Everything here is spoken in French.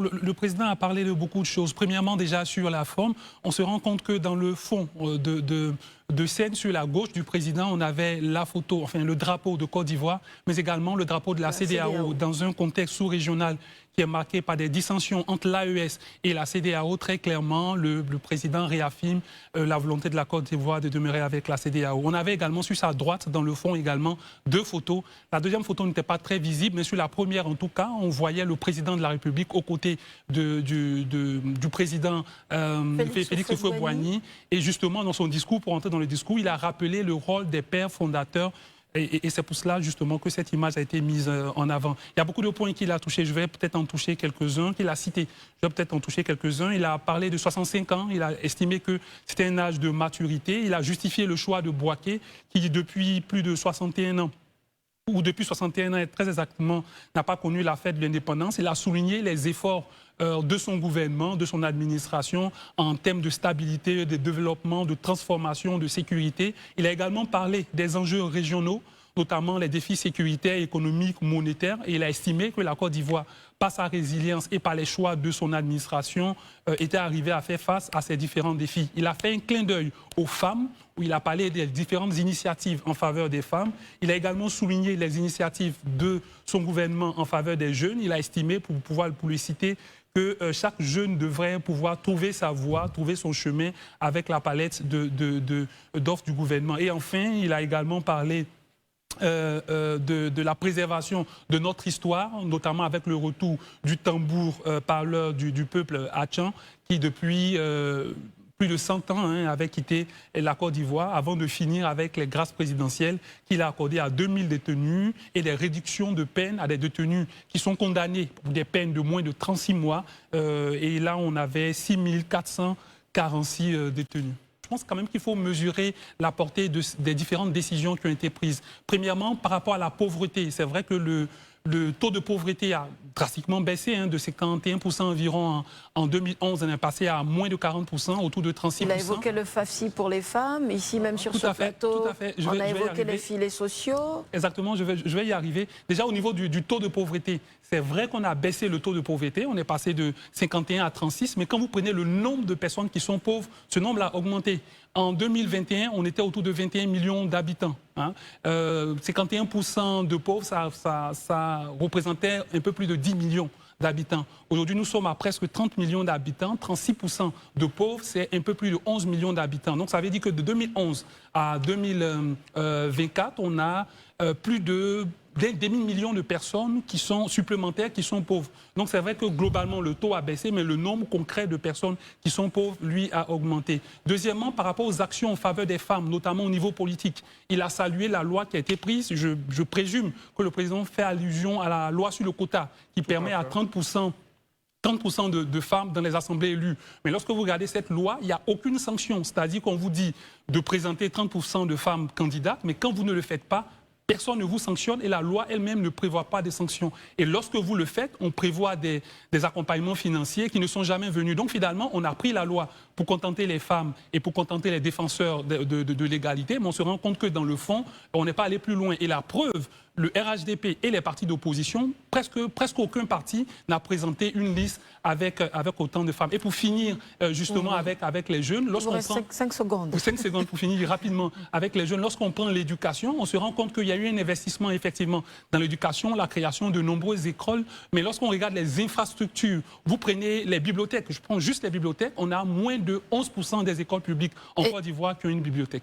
Le président a parlé de beaucoup de choses. Premièrement, déjà sur la forme, on se rend compte que dans le fond de scène, sur la gauche du président, on avait la photo, enfin le drapeau de Côte d'Ivoire, mais également le drapeau de la CEDEAO, dans un contexte sous-régional qui est marqué par des dissensions entre l'AES et la CEDEAO. Très clairement, le président réaffirme la volonté de la Côte d'Ivoire de demeurer avec la CEDEAO. On avait également sur sa droite, dans le fond également, deux photos. La deuxième photo n'était pas très visible, mais sur la première, en tout cas, on voyait le président de la République aux côtés du président Félix Houphouët-Boigny. Et justement, dans son discours, pour entrer dans le discours, il a rappelé le rôle des pères fondateurs. Et c'est pour cela, justement, que cette image a été mise en avant. Il y a beaucoup de points qu'il a touchés. Je vais peut-être en toucher quelques-uns, qu'il a cités. Je vais peut-être en toucher quelques-uns. Il a parlé de 65 ans. Il a estimé que c'était un âge de maturité. Il a justifié le choix de Bouaké, qui, depuis plus de 61 ans, ou depuis 61 ans, très exactement, n'a pas connu la fête de l'indépendance. Il a souligné les efforts de son gouvernement, de son administration, en termes de stabilité, de développement, de transformation, de sécurité. Il a également parlé des enjeux régionaux, notamment les défis sécuritaires, économiques, monétaires. Et il a estimé que la Côte d'Ivoire, par sa résilience et par les choix de son administration, était arrivée à faire face à ces différents défis. Il a fait un clin d'œil aux femmes, où il a parlé des différentes initiatives en faveur des femmes. Il a également souligné les initiatives de son gouvernement en faveur des jeunes. Il a estimé, pour les citer, que chaque jeune devrait pouvoir trouver sa voie, trouver son chemin avec la palette d'offres du gouvernement. Et enfin, il a également parlé de la préservation de notre histoire, notamment avec le retour du tambour parleur du peuple Hatchan, qui depuis plus de 100 ans avait quitté la Côte d'Ivoire avant de finir avec les grâces présidentielles qu'il a accordées à 2000 détenus et des réductions de peine à des détenus qui sont condamnés pour des peines de moins de 36 mois. Et là, on avait 6446 détenus. Je pense quand même qu'il faut mesurer la portée des différentes décisions qui ont été prises. Premièrement, par rapport à la pauvreté, c'est vrai que le taux de pauvreté a drastiquement baissé, de 51% environ en 2011, on est passé à moins de 40%, autour de 36%. Il a évoqué le FAFSI pour les femmes, ici même sur ce plateau, on a évoqué les filets sociaux. Exactement, je vais y arriver. Déjà au niveau du taux de pauvreté, c'est vrai qu'on a baissé le taux de pauvreté, on est passé de 51 à 36, mais quand vous prenez le nombre de personnes qui sont pauvres, ce nombre a augmenté. En 2021, on était autour de 21 millions d'habitants. 51% de pauvres, ça représentait un peu plus de 10 millions d'habitants. Aujourd'hui, nous sommes à presque 30 millions d'habitants. 36% de pauvres, c'est un peu plus de 11 millions d'habitants. Donc, ça veut dire que de 2011 à 2024, on a plus de des demi-millions de personnes qui sont supplémentaires, qui sont pauvres. Donc c'est vrai que globalement le taux a baissé, mais le nombre concret de personnes qui sont pauvres, lui, a augmenté. Deuxièmement, par rapport aux actions en faveur des femmes, notamment au niveau politique, il a salué la loi qui a été prise. Je présume que le président fait allusion à la loi sur le quota qui permet à 30% de femmes dans les assemblées élues. Mais lorsque vous regardez cette loi, il n'y a aucune sanction. C'est-à-dire qu'on vous dit de présenter 30% de femmes candidates, mais quand vous ne le faites pas, personne ne vous sanctionne et la loi elle-même ne prévoit pas de sanctions. Et lorsque vous le faites, on prévoit des accompagnements financiers qui ne sont jamais venus. Donc finalement, on a pris la loi pour contenter les femmes et pour contenter les défenseurs de l'égalité, mais on se rend compte que dans le fond, on n'est pas allé plus loin. Et la preuve, le RHDP et les partis d'opposition, presque aucun parti n'a présenté une liste avec autant de femmes. Et pour finir, justement, avec les jeunes... Il vous reste 5 secondes. 5 secondes pour finir rapidement avec les jeunes. Lorsqu'on prend l'éducation, on se rend compte qu'il y a eu un investissement, effectivement, dans l'éducation, la création de nombreuses écoles. Mais lorsqu'on regarde les infrastructures, vous prenez les bibliothèques, je prends juste les bibliothèques, on a moins de 11% des écoles publiques en Côte d'Ivoire qui ont une bibliothèque.